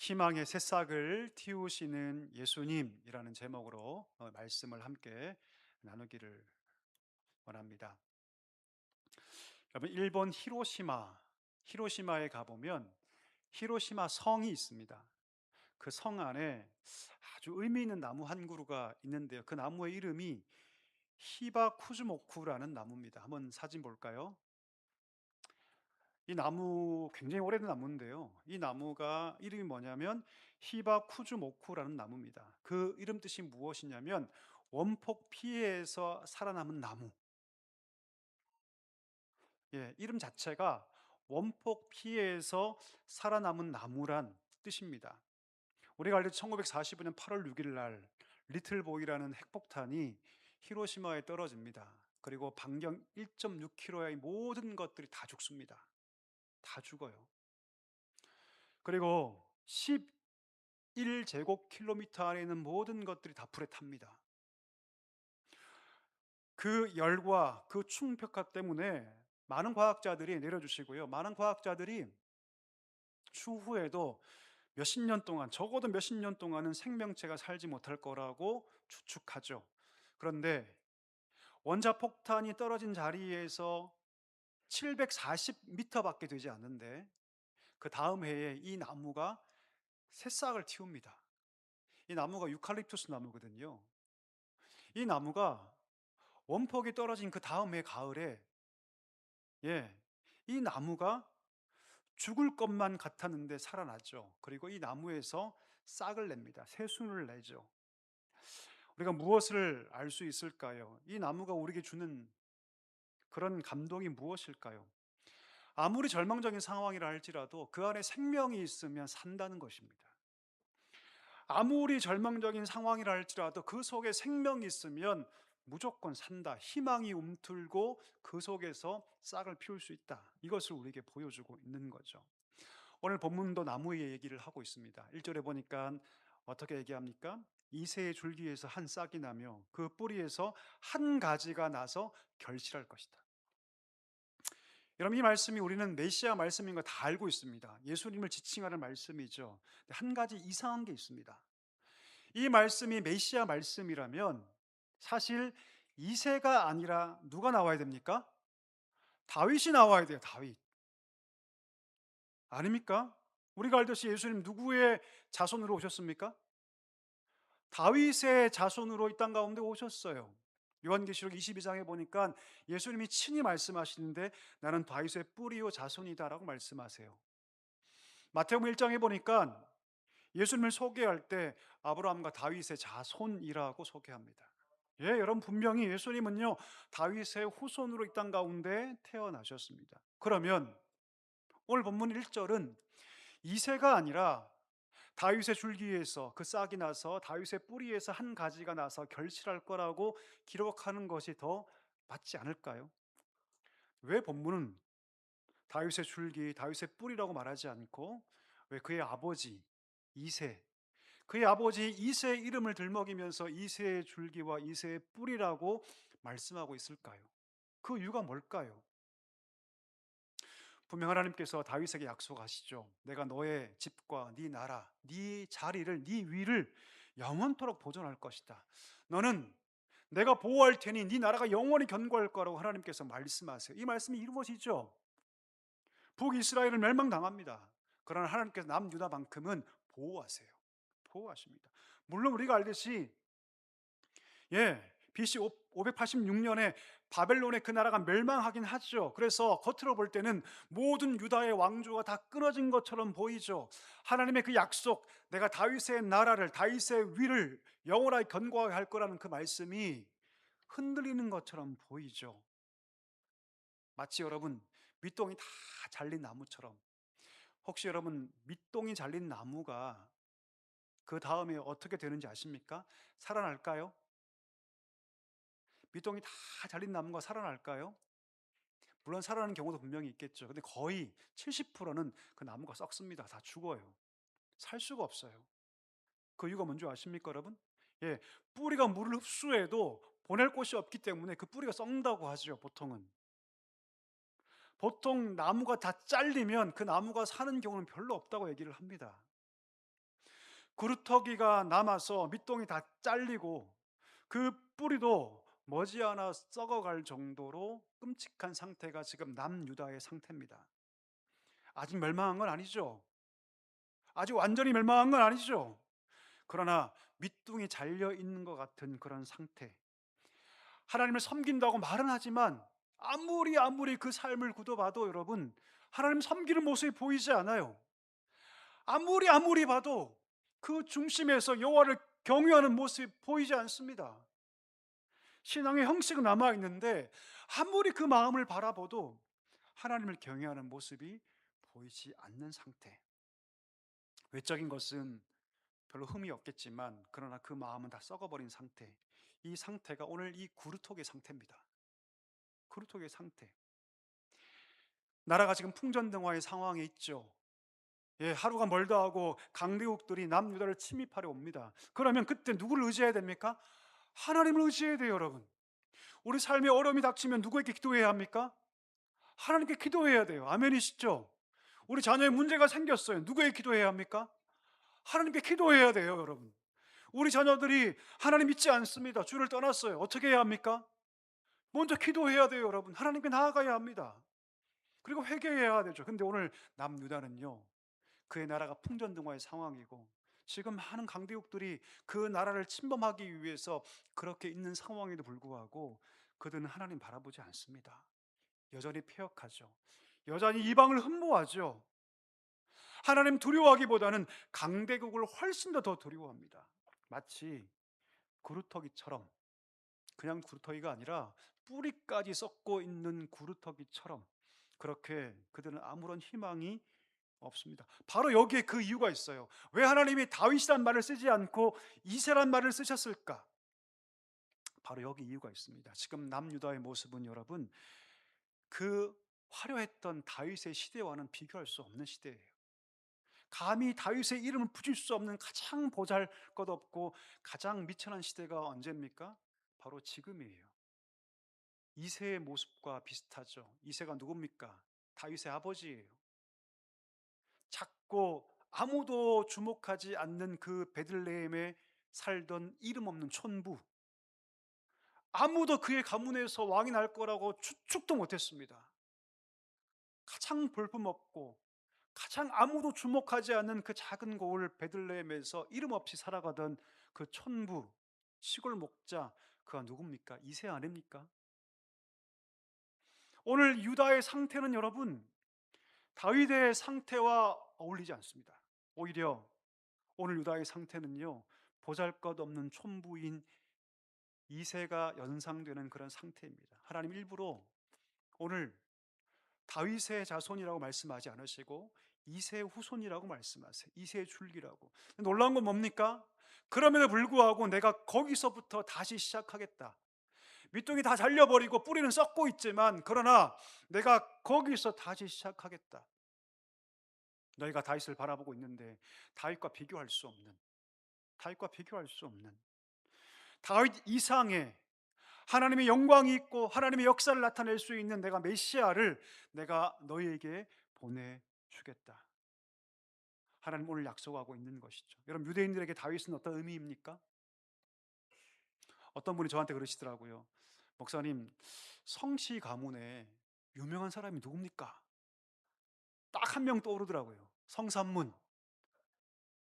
희망의 새싹을 틔우시는 예수님이라는 제목으로 말씀을 함께 나누기를 원합니다. 여러분, 일본 히로시마에 가보면 히로시마 성이 있습니다. 그 성 안에 아주 의미 있는 나무 한 그루가 있는데요. 그 나무의 이름이 히바쿠즈모쿠라는 나무입니다. 한번 사진 볼까요? 이 나무 굉장히 오래된 나무인데요. 이 나무가 이름이 뭐냐면 히바쿠즈모쿠라는 나무입니다. 그 이름 뜻이 무엇이냐면 원폭 피해에서 살아남은 나무. 예, 이름 자체가 원폭 피해에서 살아남은 나무란 뜻입니다. 우리가 알듯이 1945년 8월 6일 날 리틀보이라는 핵폭탄이 히로시마에 떨어집니다. 그리고 반경 1.6km의 모든 것들이 다 죽습니다. 다 죽어요. 그리고 11제곱킬로미터 안에 있는 모든 것들이 다 불에 탑니다. 그 열과 그 충격파 때문에 많은 과학자들이 내려주시고요. 많은 과학자들이 추후에도 몇십 년 동안, 적어도 몇십 년 동안은 생명체가 살지 못할 거라고 추측하죠. 그런데 원자폭탄이 떨어진 자리에서 740m밖에 되지 않는데 그 다음 해에 이 나무가 새싹을 틔웁니다. 이 나무가 유칼립투스 나무거든요. 이 나무가 원폭이 떨어진 그 다음 해 가을에, 예, 이 나무가 죽을 것만 같았는데 살아나죠. 그리고 이 나무에서 싹을 냅니다. 새순을 내죠. 우리가 무엇을 알 수 있을까요? 이 나무가 우리에게 주는 그런 감동이 무엇일까요? 아무리 절망적인 상황이라 할지라도 그 안에 생명이 있으면 산다는 것입니다. 아무리 절망적인 상황이라 할지라도 그 속에 생명이 있으면 무조건 산다. 희망이 움틀고 그 속에서 싹을 피울 수 있다. 이것을 우리에게 보여주고 있는 거죠. 오늘 본문도 나무의 얘기를 하고 있습니다. 1절에 보니까 어떻게 얘기합니까? 이새의 줄기에서 한 싹이 나며 그 뿌리에서 한 가지가 나서 결실할 것이다. 여러분, 이 말씀이 우리는 메시아 말씀인 거 다 알고 있습니다. 예수님을 지칭하는 말씀이죠. 한 가지 이상한 게 있습니다. 이 말씀이 메시아 말씀이라면 사실 이새가 아니라 누가 나와야 됩니까? 다윗이 나와야 돼요. 다윗. 아닙니까? 우리가 알듯이 예수님 누구의 자손으로 오셨습니까? 다윗의 자손으로 이 땅 가운데 오셨어요. 요한계시록 22장에 보니까 예수님이 친히 말씀하시는데 나는 다윗의 뿌리요 자손이다라고 말씀하세요. 마태복음 1장에 보니까 예수님을 소개할 때 아브라함과 다윗의 자손이라고 소개합니다. 예, 여러분, 분명히 예수님은요 다윗의 후손으로 이 땅 가운데 태어나셨습니다. 그러면 오늘 본문 1절은 이새가 아니라 다윗의 줄기에서 그 싹이 나서 다윗의 뿌리에서 한 가지가 나서 결실할 거라고 기록하는 것이 더 맞지 않을까요? 왜 본문은 다윗의 줄기, 다윗의 뿌리라고 말하지 않고 왜 그의 아버지 이새, 그의 아버지 이새의 이름을 들먹이면서 이새의 줄기와 이새의 뿌리라고 말씀하고 있을까요? 그 이유가 뭘까요? 분명 하나님께서 다윗에게 약속하시죠. 내가 너의 집과 네 나라, 네 자리를, 네 위를 영원토록 보존할 것이다. 너는 내가 보호할 테니 네 나라가 영원히 견고할 거라고 하나님께서 말씀하세요. 이 말씀이 이루어지죠. 북이스라엘은 멸망당합니다. 그러나 하나님께서 남유다만큼은 보호하세요. 보호하십니다. 물론 우리가 알듯이 BC 586년에 바벨론의 그 나라가 멸망하긴 하죠. 그래서 겉으로 볼 때는 모든 유다의 왕조가 다 끊어진 것처럼 보이죠. 하나님의 그 약속, 내가 다윗의 나라를, 다윗의 위를 영원하게 견고하게 할 거라는 그 말씀이 흔들리는 것처럼 보이죠. 마치 여러분 밑동이 다 잘린 나무처럼. 혹시 여러분 밑동이 잘린 나무가 그 다음에 어떻게 되는지 아십니까? 살아날까요? 밑동이 다 잘린 나무가 살아날까요? 물론 살아나는 경우도 분명히 있겠죠. 근데 거의 70%는 그 나무가 썩습니다. 다 죽어요. 살 수가 없어요. 그 이유가 뭔지 아십니까, 여러분? 예, 뿌리가 물을 흡수해도 보낼 곳이 없기 때문에 그 뿌리가 썩는다고 하죠, 보통은. 보통 나무가 다 잘리면 그 나무가 사는 경우는 별로 없다고 얘기를 합니다. 구루터기가 남아서 밑동이 다 잘리고 그 뿌리도 머지않아 썩어갈 정도로 끔찍한 상태가 지금 남유다의 상태입니다. 아직 멸망한 건 아니죠. 아직 완전히 멸망한 건 아니죠. 그러나 밑둥이 잘려 있는 것 같은 그런 상태. 하나님을 섬긴다고 말은 하지만 아무리 그 삶을 굳어봐도 여러분, 하나님 섬기는 모습이 보이지 않아요. 아무리 봐도 그 중심에서 여호와를 경외하는 모습이 보이지 않습니다. 신앙의 형식은 남아 있는데 아무리 그 마음을 바라봐도 하나님을 경외하는 모습이 보이지 않는 상태. 외적인 것은 별로 흠이 없겠지만 그러나 그 마음은 다 썩어버린 상태. 이 상태가 오늘 이 구루톡의 상태입니다. 구루톡의 상태. 나라가 지금 풍전등화의 상황에 있죠. 예, 하루가 멀다 하고 강대국들이 남유다를 침입하려 옵니다. 그러면 그때 누구를 의지해야 됩니까? 하나님을 의지해야 돼요, 여러분. 우리 삶에 어려움이 닥치면 누구에게 기도해야 합니까? 하나님께 기도해야 돼요. 아멘이시죠? 우리 자녀의 문제가 생겼어요. 누구에게 기도해야 합니까? 하나님께 기도해야 돼요, 여러분. 우리 자녀들이 하나님 믿지 않습니다. 주를 떠났어요. 어떻게 해야 합니까? 먼저 기도해야 돼요, 여러분. 하나님께 나아가야 합니다. 그리고 회개해야 되죠. 근데 오늘 남유다는요, 그의 나라가 풍전등화의 상황이고 지금 많은 강대국들이 그 나라를 침범하기 위해서 그렇게 있는 상황에도 불구하고 그들은 하나님 바라보지 않습니다. 여전히 패역하죠. 여전히 이방을 흠모하죠. 하나님 두려워하기보다는 강대국을 훨씬 더 두려워합니다. 마치 구루터기처럼, 그냥 구루터기가 아니라 뿌리까지 썩고 있는 구루터기처럼 그렇게 그들은 아무런 희망이 없습니다. 바로 여기에 그 이유가 있어요. 왜 하나님이 다윗이란 말을 쓰지 않고 이세란 말을 쓰셨을까? 바로 여기 이유가 있습니다. 지금 남유다의 모습은 여러분, 그 화려했던 다윗의 시대와는 비교할 수 없는 시대예요. 감히 다윗의 이름을 붙일 수 없는 가장 보잘것없고 가장 미천한 시대가 언제입니까? 바로 지금이에요. 이새의 모습과 비슷하죠. 이새가 누굽니까? 다윗의 아버지예요. 작고 아무도 주목하지 않는 그 베들레헴에 살던 이름 없는 촌부. 아무도 그의 가문에서 왕이 날 거라고 추측도 못했습니다. 가장 볼품없고 가장 아무도 주목하지 않는 그 작은 고을 베들레헴에서 이름 없이 살아가던 그 촌부, 시골 목자, 그가 누굽니까? 이새 아닙니까? 오늘 유다의 상태는 여러분, 다윗의 상태와 어울리지 않습니다. 오히려 오늘 유다의 상태는요, 보잘것없는 촌부인 이새가 연상되는 그런 상태입니다. 하나님 일부러 오늘 다윗의 자손이라고 말씀하지 않으시고 이새의 후손이라고 말씀하세요. 이새의 줄기라고. 놀라운 건 뭡니까? 그럼에도 불구하고 내가 거기서부터 다시 시작하겠다. 밑둥이 다 잘려버리고 뿌리는 썩고 있지만 그러나 내가 거기서 다시 시작하겠다. 너희가 다윗을 바라보고 있는데 다윗과 비교할 수 없는, 다윗과 비교할 수 없는 다윗 이상의 하나님의 영광이 있고 하나님의 역사를 나타낼 수 있는 내가 메시아를 내가 너희에게 보내주겠다. 하나님 오늘 약속하고 있는 것이죠. 여러분, 유대인들에게 다윗은 어떤 의미입니까? 어떤 분이 저한테 그러시더라고요. 목사님, 성씨 가문에 유명한 사람이 누굽니까? 딱 한 명 떠오르더라고요. 성삼문.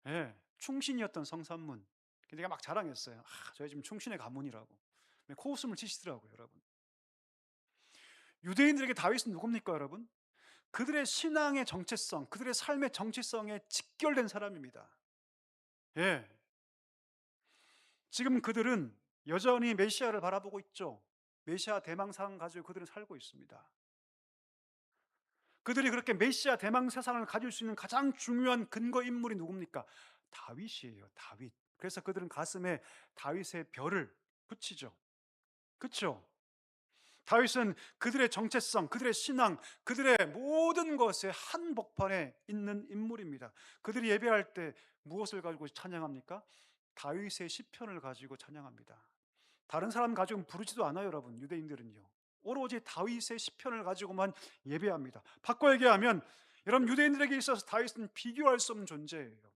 예, 충신이었던 성삼문. 근데 제가 막 자랑했어요. 저희 지금 충신의 가문이라고. 코웃음을 치시더라고요, 여러분. 유대인들에게 다윗은 누굽니까, 여러분? 그들의 신앙의 정체성, 그들의 삶의 정체성에 직결된 사람입니다. 예. 지금 그들은 여전히 메시아를 바라보고 있죠. 메시아 대망상 가지고 그들은 살고 있습니다. 그들이 그렇게 메시아 대망 세상을 가질 수 있는 가장 중요한 근거 인물이 누굽니까? 다윗이에요. 다윗. 그래서 그들은 가슴에 다윗의 별을 붙이죠. 그렇죠? 다윗은 그들의 정체성, 그들의 신앙, 그들의 모든 것의 한복판에 있는 인물입니다. 그들이 예배할 때 무엇을 가지고 찬양합니까? 다윗의 시편을 가지고 찬양합니다. 다른 사람 가지고 부르지도 않아요, 여러분. 유대인들은요. 오로지 다윗의 시편을 가지고만 예배합니다. 바꿔 얘기하면 여러분, 유대인들에게 있어서 다윗은 비교할 수 없는 존재예요.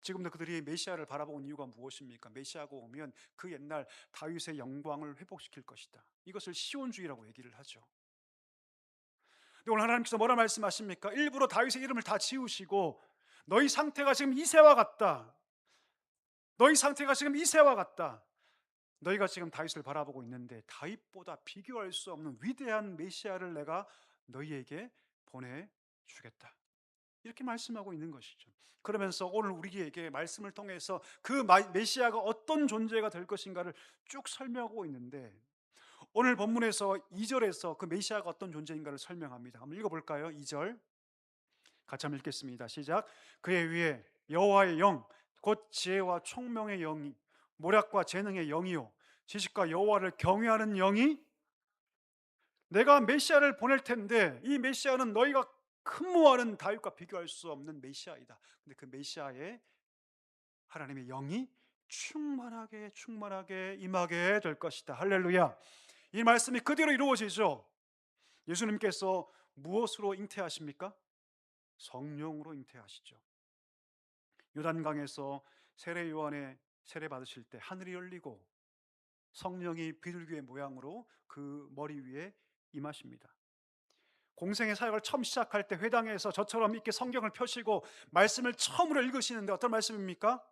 지금도 그들이 메시아를 바라보는 이유가 무엇입니까? 메시아가 오면 그 옛날 다윗의 영광을 회복시킬 것이다. 이것을 시온주의라고 얘기를 하죠. 근데 오늘 하나님께서 뭐라 말씀하십니까? 일부러 다윗의 이름을 다 지우시고 너희 상태가 지금 이새와 같다. 너희 상태가 지금 이새와 같다. 너희가 지금 다윗을 바라보고 있는데 다윗보다 비교할 수 없는 위대한 메시아를 내가 너희에게 보내주겠다. 이렇게 말씀하고 있는 것이죠. 그러면서 오늘 우리에게 말씀을 통해서 그 메시아가 어떤 존재가 될 것인가를 쭉 설명하고 있는데 오늘 본문에서 2절에서 그 메시아가 어떤 존재인가를 설명합니다. 한번 읽어볼까요? 2절 같이 한번 읽겠습니다. 시작. 그의 위에 여호와의 영 곧 지혜와 총명의 영이 모략과 재능의 영이요 지식과 여호와를 경외하는 영이 내가 메시아를 보낼 텐데 이 메시아는 너희가 흠모하는 다윗과 비교할 수 없는 메시아이다. 근데 그 메시아에 하나님의 영이 충만하게 임하게 될 것이다. 할렐루야. 이 말씀이 그대로 이루어지죠. 예수님께서 무엇으로 잉태하십니까? 성령으로 잉태하시죠. 요단강에서 세례 요한의 세례 받으실 때 하늘이 열리고 성령이 비둘기의 모양으로 그 머리 위에 임하십니다. 공생의 사역을 처음 시작할 때 회당에서 저처럼 이렇게 성경을 펴시고 말씀을 처음으로 읽으시는데 어떤 말씀입니까?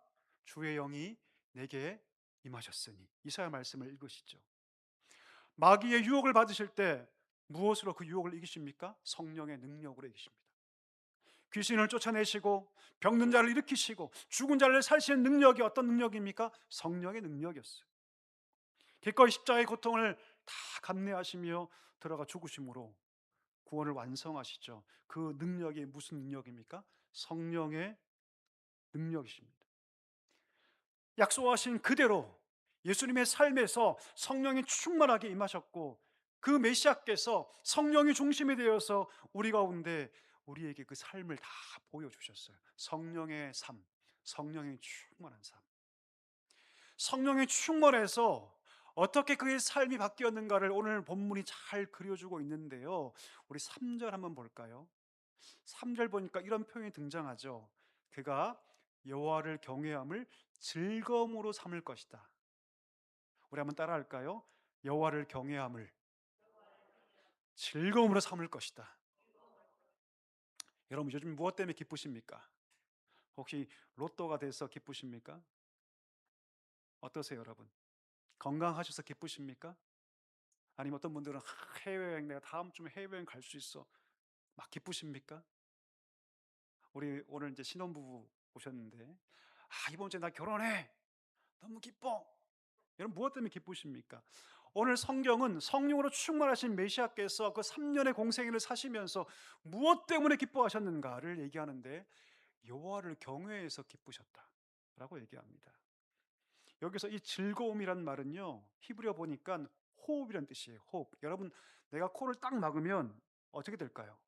주의 영이 내게 임하셨으니. 이사야 말씀을 읽으시죠. 마귀의 유혹을 받으실 때 무엇으로 그 유혹을 이기십니까? 성령의 능력으로 이기십니다. 귀신을 쫓아내시고 병든 자를 일으키시고 죽은 자를 살리시는 능력이 어떤 능력입니까? 성령의 능력이었어요. 기꺼이 십자가의 고통을 다 감내하시며 들어가 죽으심으로 구원을 완성하시죠. 그 능력이 무슨 능력입니까? 성령의 능력이십니다. 약속하신 그대로 예수님의 삶에서 성령이 충만하게 임하셨고 그 메시아께서 성령이 중심이 되어서 우리 가운데 우리에게 그 삶을 다 보여주셨어요. 성령의 삶, 성령의 충만한 삶. 성령이 충만해서 어떻게 그의 삶이 바뀌었는가를 오늘 본문이 잘 그려주고 있는데요. 우리 3절 한번 볼까요? 3절 보니까 이런 표현이 등장하죠. 그가 여호와를 경외함을 즐거움으로 삼을 것이다. 우리 한번 따라할까요? 여호와를 경외함을 즐거움으로 삼을 것이다. 여러분 요즘 무엇 때문에 기쁘십니까? 혹시 로또가 돼서 기쁘십니까? 어떠세요, 여러분? 건강하셔서 기쁘십니까? 아니면 어떤 분들은 해외여행 내가 다음 주에 해외여행 갈 수 있어 막 기쁘십니까? 우리 오늘 이제 신혼부부 오셨는데 이번 주에 나 결혼해 너무 기뻐. 여러분 무엇 때문에 기쁘십니까? 오늘 성경은 성령으로 충만하신 메시아께서 그 3년의 공생애를 사시면서 무엇 때문에 기뻐하셨는가를 얘기하는데 여호와를 경외해서 기쁘셨다라고 얘기합니다. 여기서 이 즐거움이란 말은요 히브리어 보니까 호흡이란 뜻이에요. 호흡. 여러분 내가 코를 딱 막으면 어떻게 될까요?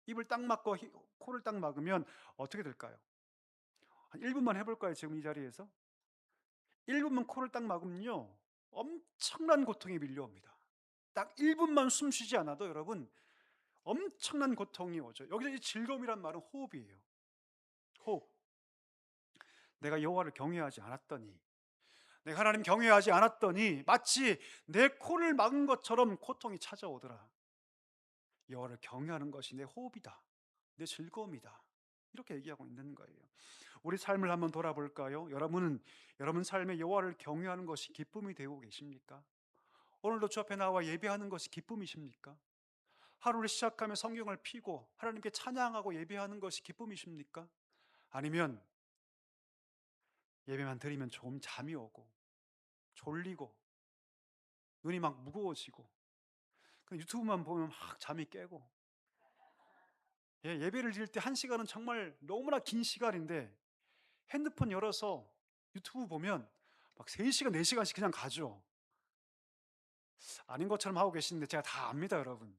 입을 딱 막고 코를 딱 막으면 어떻게 될까요? 한 1분만 해볼까요? 지금 이 자리에서 1분만 코를 딱 막으면요 엄청난 고통이 밀려옵니다. 딱 1분만 숨 쉬지 않아도 여러분 엄청난 고통이 오죠. 여기서 이 즐거움이란 말은 호흡이에요. 호흡. 내가 여호와를 경외하지 않았더니 내가 하나님 경외하지 않았더니 마치 내 코를 막은 것처럼 고통이 찾아오더라. 여호와를 경외하는 것이 내 호흡이다. 내 즐거움이다. 이렇게 얘기하고 있는 거예요. 우리 삶을 한번 돌아볼까요? 여러분은 여러분 삶에 여호와를 경외하는 것이 기쁨이 되고 계십니까? 오늘도 주 앞에 나와 예배하는 것이 기쁨이십니까? 하루를 시작하며 성경을 피고 하나님께 찬양하고 예배하는 것이 기쁨이십니까? 아니면 예배만 드리면 좀 잠이 오고 졸리고 눈이 막 무거워지고 유튜브만 보면 막 잠이 깨고 예배를 드릴 때 1시간은 정말 너무나 긴 시간인데 핸드폰 열어서 유튜브 보면 막 3시간, 4시간씩 그냥 가죠. 아닌 것처럼 하고 계시는데 제가 다 압니다, 여러분.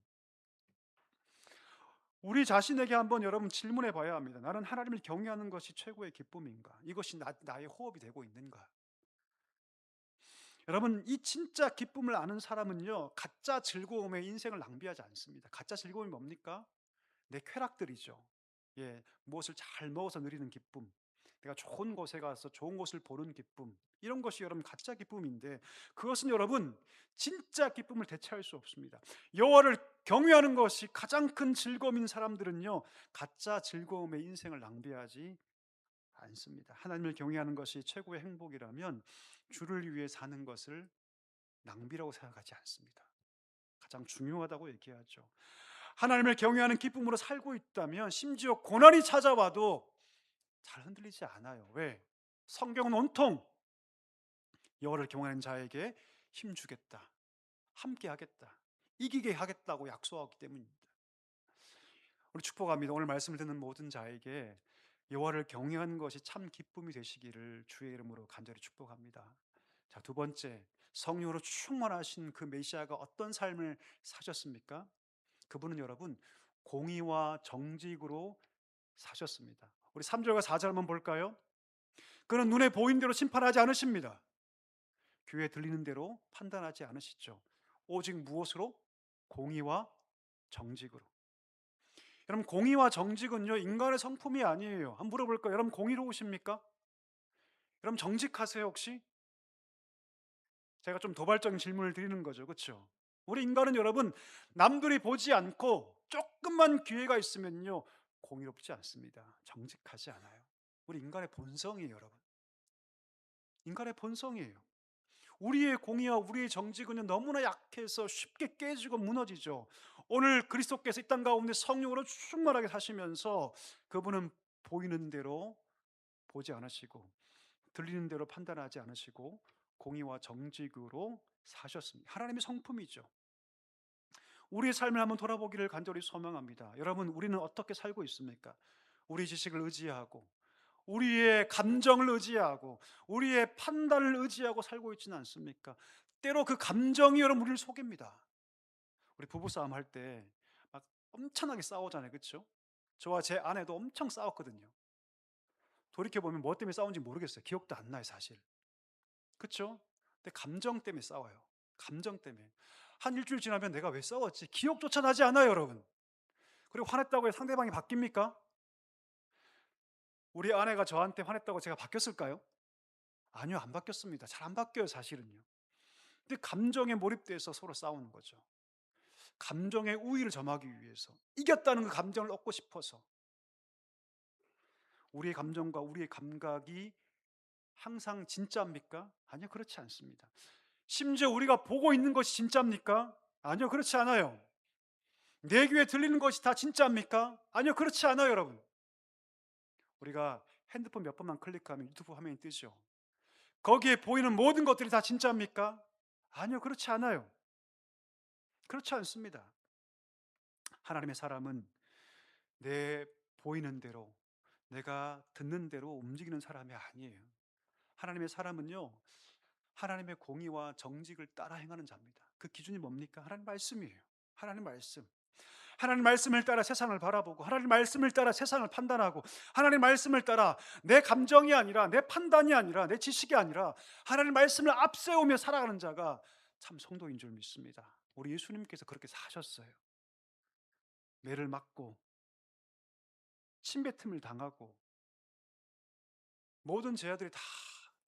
우리 자신에게 한번 여러분 질문해 봐야 합니다. 나는 하나님을 경외하는 것이 최고의 기쁨인가? 이것이 나의 호흡이 되고 있는가? 여러분, 이 진짜 기쁨을 아는 사람은요, 가짜 즐거움에 인생을 낭비하지 않습니다. 가짜 즐거움이 뭡니까? 내 쾌락들이죠. 무엇을 잘 먹어서 누리는 기쁨, 내가 좋은 곳에 가서 좋은 곳을 보는 기쁨, 이런 것이 여러분 가짜 기쁨인데, 그것은 여러분 진짜 기쁨을 대체할 수 없습니다. 여호와를 경외하는 것이 가장 큰 즐거움인 사람들은요, 가짜 즐거움의 인생을 낭비하지 않습니다. 하나님을 경외하는 것이 최고의 행복이라면 주를 위해 사는 것을 낭비라고 생각하지 않습니다. 가장 중요하다고 얘기하죠. 하나님을 경외하는 기쁨으로 살고 있다면 심지어 고난이 찾아와도 잘 흔들리지 않아요. 왜? 성경은 온통 여호와를 경외하는 자에게 힘주겠다, 함께 하겠다, 이기게 하겠다고 약속하기 때문입니다. 우리 축복합니다. 오늘 말씀을 듣는 모든 자에게 여호와를 경외하는 것이 참 기쁨이 되시기를 주의 이름으로 간절히 축복합니다. 자, 두 번째, 성령으로 충만하신 그 메시아가 어떤 삶을 사셨습니까? 그분은 여러분 공의와 정직으로 사셨습니다. 우리 3절과 4절 한번 볼까요? 그는 눈에 보이는 대로 심판하지 않으십니다. 귀에 들리는 대로 판단하지 않으시죠. 오직 무엇으로? 공의와 정직으로. 여러분, 공의와 정직은요 인간의 성품이 아니에요. 한번 물어볼까요? 여러분, 공의로우십니까? 여러분, 정직하세요 혹시? 제가 좀 도발적인 질문을 드리는 거죠, 그렇죠? 우리 인간은 여러분 남들이 보지 않고 조금만 기회가 있으면요 공의롭지 않습니다. 정직하지 않아요. 우리 인간의 본성이에요, 여러분. 인간의 본성이에요. 우리의 공의와 우리의 정직은 너무나 약해서 쉽게 깨지고 무너지죠. 오늘 그리스도께서 이 땅 가운데 성령으로 충만하게 사시면서 그분은 보이는 대로 보지 않으시고 들리는 대로 판단하지 않으시고 공의와 정직으로 사셨습니다. 하나님의 성품이죠. 우리의 삶을 한번 돌아보기를 간절히 소망합니다. 여러분, 우리는 어떻게 살고 있습니까? 우리 지식을 의지하고 우리의 감정을 의지하고 우리의 판단을 의지하고 살고 있지는 않습니까? 때로 그 감정이 여러분 우리를 속입니다. 우리 부부싸움 할 때 막 엄청나게 싸우잖아요, 그렇죠? 저와 제 아내도 엄청 싸웠거든요. 돌이켜보면 뭐 때문에 싸운지 모르겠어요. 기억도 안 나요, 사실. 그렇죠? 근데 감정 때문에 싸워요. 감정 때문에. 한 일주일 지나면 내가 왜 싸웠지? 기억조차 나지 않아요, 여러분. 그리고 화냈다고 해서 상대방이 바뀝니까? 우리 아내가 저한테 화냈다고 제가 바뀌었을까요? 아니요, 안 바뀌었습니다. 잘 안 바뀌어요, 사실은요. 근데 감정에 몰입돼서 서로 싸우는 거죠. 감정의 우위를 점하기 위해서, 이겼다는 그 감정을 얻고 싶어서. 우리의 감정과 우리의 감각이 항상 진짜입니까? 아니요, 그렇지 않습니다. 심지어 우리가 보고 있는 것이 진짜입니까? 아니요, 그렇지 않아요. 내 귀에 들리는 것이 다 진짜입니까? 아니요, 그렇지 않아요, 여러분. 우리가 핸드폰 몇 번만 클릭하면 유튜브 화면이 뜨죠. 거기에 보이는 모든 것들이 다 진짜입니까? 아니요, 그렇지 않아요. 그렇지 않습니다. 하나님의 사람은 내 보이는 대로, 내가 듣는 대로 움직이는 사람이 아니에요. 하나님의 사람은요, 하나님의 공의와 정직을 따라 행하는 자입니다. 그 기준이 뭡니까? 하나님 말씀이에요. 하나님 말씀. 하나님 말씀을 따라 세상을 바라보고 하나님 말씀을 따라 세상을 판단하고 하나님 말씀을 따라 내 감정이 아니라 내 판단이 아니라 내 지식이 아니라 하나님 말씀을 앞세우며 살아가는 자가 참 성도인 줄 믿습니다. 우리 예수님께서 그렇게 사셨어요. 매를 맞고 침뱉음을 당하고 모든 제자들이 다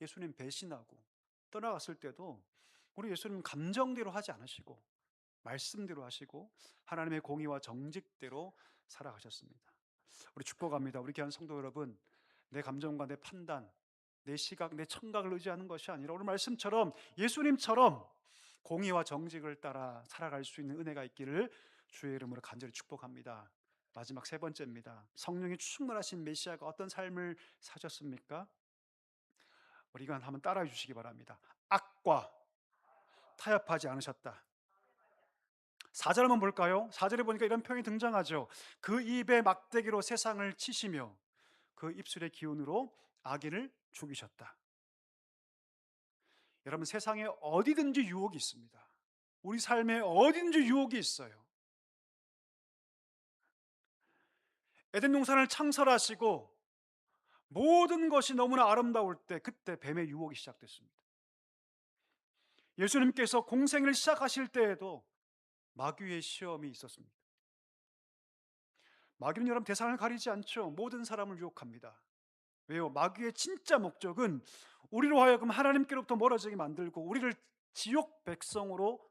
예수님 배신하고 떠나갔을 때도 우리 예수님은 감정대로 하지 않으시고 말씀대로 하시고 하나님의 공의와 정직대로 살아가셨습니다. 우리 축복합니다. 우리 귀한 성도 여러분, 내 감정과 내 판단, 내 시각, 내 청각을 의지하는 것이 아니라 오늘 말씀처럼 예수님처럼 공의와 정직을 따라 살아갈 수 있는 은혜가 있기를 주의 이름으로 간절히 축복합니다. 마지막 세 번째입니다. 성령이 충만하신 메시아가 어떤 삶을 사셨습니까? 우리 이건 한번 따라해 주시기 바랍니다. 악과 타협하지 않으셨다. 4절 한번 볼까요? 4절에 보니까 이런 표현이 등장하죠. 그 입의 막대기로 세상을 치시며 그 입술의 기운으로 악인을 죽이셨다. 여러분, 세상에 어디든지 유혹이 있습니다. 우리 삶에 어디든지 유혹이 있어요. 에덴 동산을 창설하시고 모든 것이 너무나 아름다울 때 그때 뱀의 유혹이 시작됐습니다. 예수님께서 공생을 시작하실 때에도 마귀의 시험이 있었습니다. 마귀는 여러분 대상을 가리지 않죠. 모든 사람을 유혹합니다. 왜요? 마귀의 진짜 목적은 우리로 하여금 하나님께로부터 멀어지게 만들고 우리를 지옥 백성으로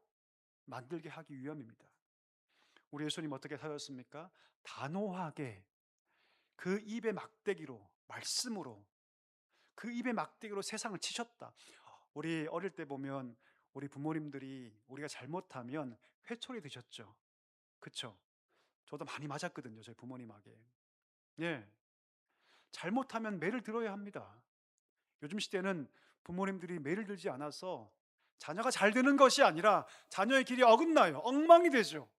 만들게 하기 위함입니다. 우리 예수님 어떻게 사셨습니까? 단호하게 그 입의 막대기로, 말씀으로, 그 입의 막대기로 세상을 치셨다. 우리 어릴 때 보면 우리 부모님들이 우리가 잘못하면 회초리 드셨죠. 그쵸? 저도 많이 맞았거든요, 저희 부모님에게. 예. 잘못하면 매를 들어야 합니다. 요즘 시대는 부모님들이 매를 들지 않아서 자녀가 잘 되는 것이 아니라 자녀의 길이 어긋나요. 엉망이 되죠.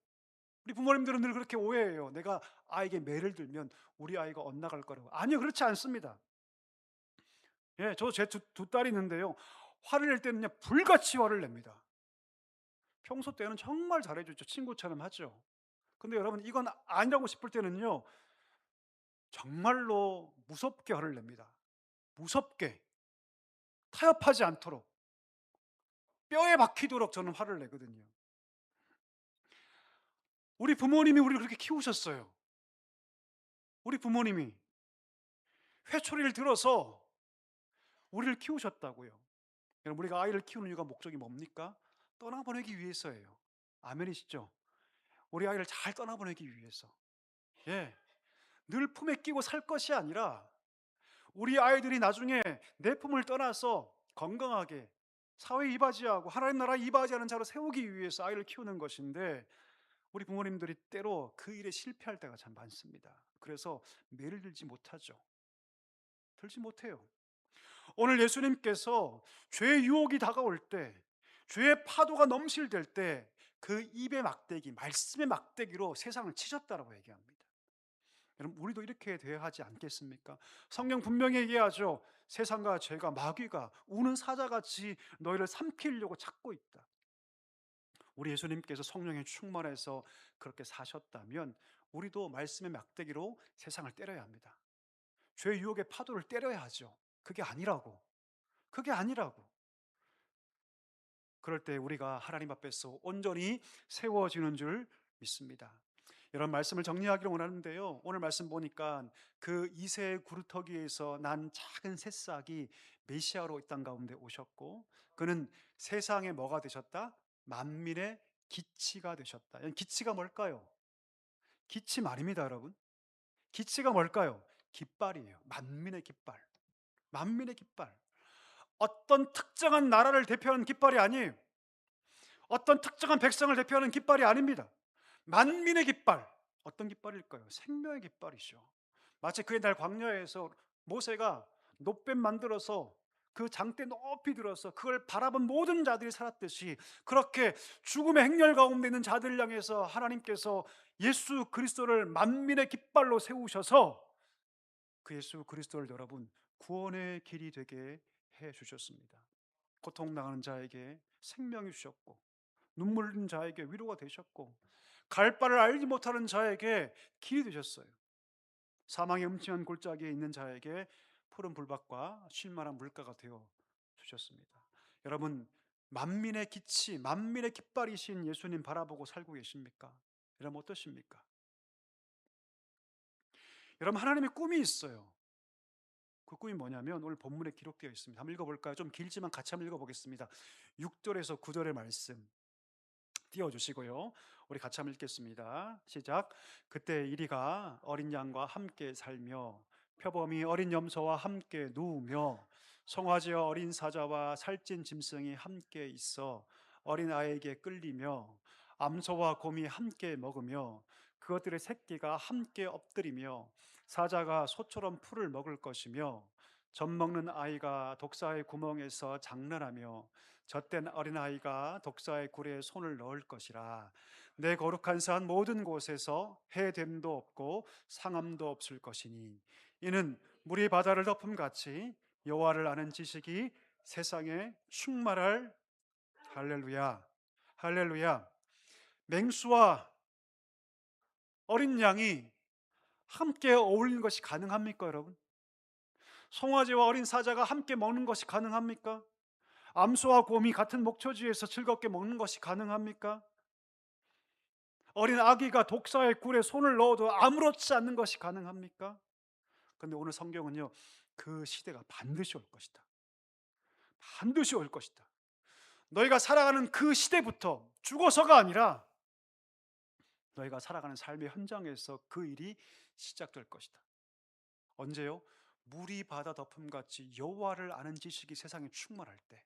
우리 부모님들은 늘 그렇게 오해해요. 내가 아이에게 매를 들면 우리 아이가 엇나갈 거라고. 아니요, 그렇지 않습니다. 예, 저 제 두 딸이 있는데요. 화를 낼 때는요, 불같이 화를 냅니다. 평소 때는 정말 잘해주죠. 친구처럼 하죠. 근데 여러분, 이건 아니라고 싶을 때는요, 정말로 무섭게 화를 냅니다. 무섭게, 타협하지 않도록, 뼈에 박히도록 저는 화를 내거든요. 우리 부모님이 우리를 그렇게 키우셨어요. 우리 부모님이 회초리를 들어서 우리를 키우셨다고요. 여러분, 우리가 아이를 키우는 이유가 목적이 뭡니까? 떠나보내기 위해서예요. 아멘이시죠? 우리 아이를 잘 떠나보내기 위해서. 예. 늘 품에 끼고 살 것이 아니라 우리 아이들이 나중에 내 품을 떠나서 건강하게 사회에 이바지하고 하나님 나라에 이바지하는 자로 세우기 위해서 아이를 키우는 것인데, 우리 부모님들이 때로 그 일에 실패할 때가 참 많습니다. 그래서 매를 들지 못하죠. 들지 못해요. 오늘 예수님께서 죄의 유혹이 다가올 때, 죄의 파도가 넘실댈 때 그 입의 막대기, 말씀의 막대기로 세상을 치셨다라고 얘기합니다. 여러분, 우리도 이렇게 돼야 하지 않겠습니까? 성경 분명히 얘기하죠. 세상과 죄가, 마귀가 우는 사자같이 너희를 삼키려고 찾고 있다. 우리 예수님께서 성령에 충만해서 그렇게 사셨다면 우리도 말씀의 막대기로 세상을 때려야 합니다. 죄의 유혹의 파도를 때려야 하죠. 그게 아니라고. 그게 아니라고. 그럴 때 우리가 하나님 앞에서 온전히 세워지는 줄 믿습니다. 이런 말씀을 정리하기를 원하는데요. 오늘 말씀 보니까 그 이새의 구루터기에서 난 작은 새싹이 메시아로 이 땅 가운데 오셨고, 그는 세상에 뭐가 되셨다? 만민의 기치가 되셨다. 기치가 뭘까요? 기치 말입니다, 여러분. 기치가 뭘까요? 깃발이에요. 만민의 깃발. 만민의 깃발. 어떤 특정한 나라를 대표하는 깃발이 아니에요. 어떤 특정한 백성을 대표하는 깃발이 아닙니다. 만민의 깃발. 어떤 깃발일까요? 생명의 깃발이죠. 마치 그의 날 광야에서 모세가 놋뱀 만들어서 그 장대 높이 들어서 그걸 바라본 모든 자들이 살았듯이, 그렇게 죽음의 행렬 가운데 있는 자들을 향해서 하나님께서 예수 그리스도를 만민의 깃발로 세우셔서 그 예수 그리스도를 여러분 구원의 길이 되게 해 주셨습니다. 고통당하는 자에게 생명이 주셨고, 눈물 흘린 자에게 위로가 되셨고, 갈 바를 알지 못하는 자에게 길이 되셨어요. 사망의 음침한 골짜기에 있는 자에게 푸른 불밭과 쉴만한 물가가 되어 주셨습니다. 여러분, 만민의 기치, 만민의 깃발이신 예수님 바라보고 살고 계십니까? 여러분, 어떠십니까? 여러분, 하나님의 꿈이 있어요. 그 꿈이 뭐냐면 오늘 본문에 기록되어 있습니다. 한번 읽어볼까요? 좀 길지만 같이 한번 읽어보겠습니다. 6절에서 9절의 말씀 띄워주시고요. 우리 같이 한번 읽겠습니다. 시작. 그때 이리가 어린 양과 함께 살며 표범이 어린 염소와 함께 누우며 송아지와 어린 사자와 살찐 짐승이 함께 있어 어린 아이에게 끌리며 암소와 곰이 함께 먹으며 그것들의 새끼가 함께 엎드리며 사자가 소처럼 풀을 먹을 것이며 젖 먹는 아이가 독사의 구멍에서 장난하며 젖된 어린아이가 독사의 굴에 손을 넣을 것이라. 내 거룩한 산 모든 곳에서 해됨도 없고 상함도 없을 것이니 이는 물이 바다를 덮음같이 여호와를 아는 지식이 세상에 충만할. 할렐루야. 할렐루야. 맹수와 어린 양이 함께 어울리는 것이 가능합니까, 여러분? 송아지와 어린 사자가 함께 먹는 것이 가능합니까? 암소와 곰이 같은 목초지에서 즐겁게 먹는 것이 가능합니까? 어린 아기가 독사의 굴에 손을 넣어도 아무렇지 않는 것이 가능합니까? 근데 오늘 성경은요, 그 시대가 반드시 올 것이다. 반드시 올 것이다. 너희가 살아가는 그 시대부터 죽어서가 아니라 너희가 살아가는 삶의 현장에서 그 일이 시작될 것이다. 언제요? 물이 바다 덮음같이 여호와를 아는 지식이 세상에 충만할 때,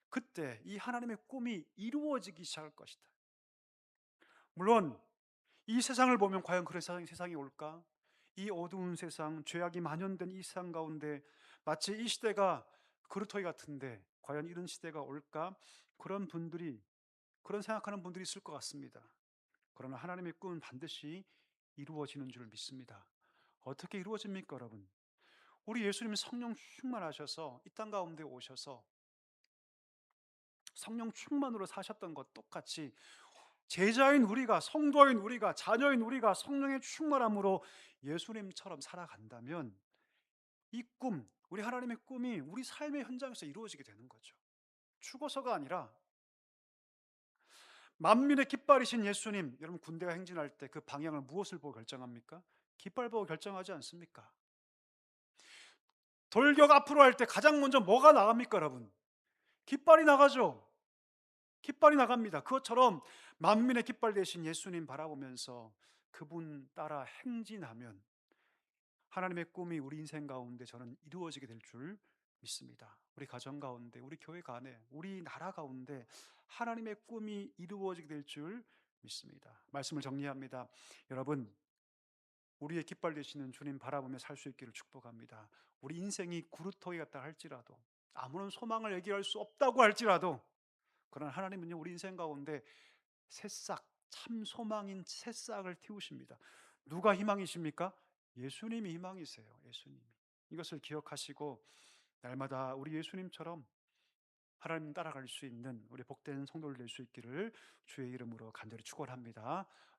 그때 이 하나님의 꿈이 이루어지기 시작할 것이다. 물론 이 세상을 보면 과연 그런 세상이 올까? 이 어두운 세상, 죄악이 만연된 이 세상 가운데 마치 이 시대가 그루터기 같은데 과연 이런 시대가 올까? 그런 분들이, 그런 생각하는 분들이 있을 것 같습니다. 그러나 하나님의 꿈은 반드시 이루어지는 줄 믿습니다. 어떻게 이루어집니까, 여러분? 우리 예수님이 성령 충만하셔서 이 땅 가운데 오셔서 성령 충만으로 사셨던 것 똑같이 제자인 우리가, 성도인 우리가, 자녀인 우리가 성령의 충만함으로 예수님처럼 살아간다면 이 꿈, 우리 하나님의 꿈이 우리 삶의 현장에서 이루어지게 되는 거죠. 죽어서가 아니라 만민의 깃발이신 예수님, 여러분 군대가 행진할 때 그 방향을 무엇을 보고 결정합니까? 깃발 보고 결정하지 않습니까? 돌격 앞으로 할 때 가장 먼저 뭐가 나갑니까, 여러분? 깃발이 나가죠. 깃발이 나갑니다. 그것처럼 만민의 깃발 되신 예수님 바라보면서 그분 따라 행진하면 하나님의 꿈이 우리 인생 가운데 저는 이루어지게 될 줄 믿습니다. 우리 가정 가운데, 우리 교회 안에, 우리 나라 가운데 하나님의 꿈이 이루어지게 될 줄 믿습니다. 말씀을 정리합니다. 여러분, 우리의 깃발 되시는 주님 바라보며 살 수 있기를 축복합니다. 우리 인생이 구루터기 같다 할지라도, 아무런 소망을 얘기할 수 없다고 할지라도, 그러나 하나님은요 우리 인생 가운데 새싹, 참 소망인 새싹을 틔우십니다. 누가 희망이십니까? 예수님이 희망이세요. 예수님이. 이것을 기억하시고 날마다 우리 예수님처럼 하나님 따라갈 수 있는 우리 복된 성도를 될 수 있기를 주의 이름으로 간절히 축원합니다.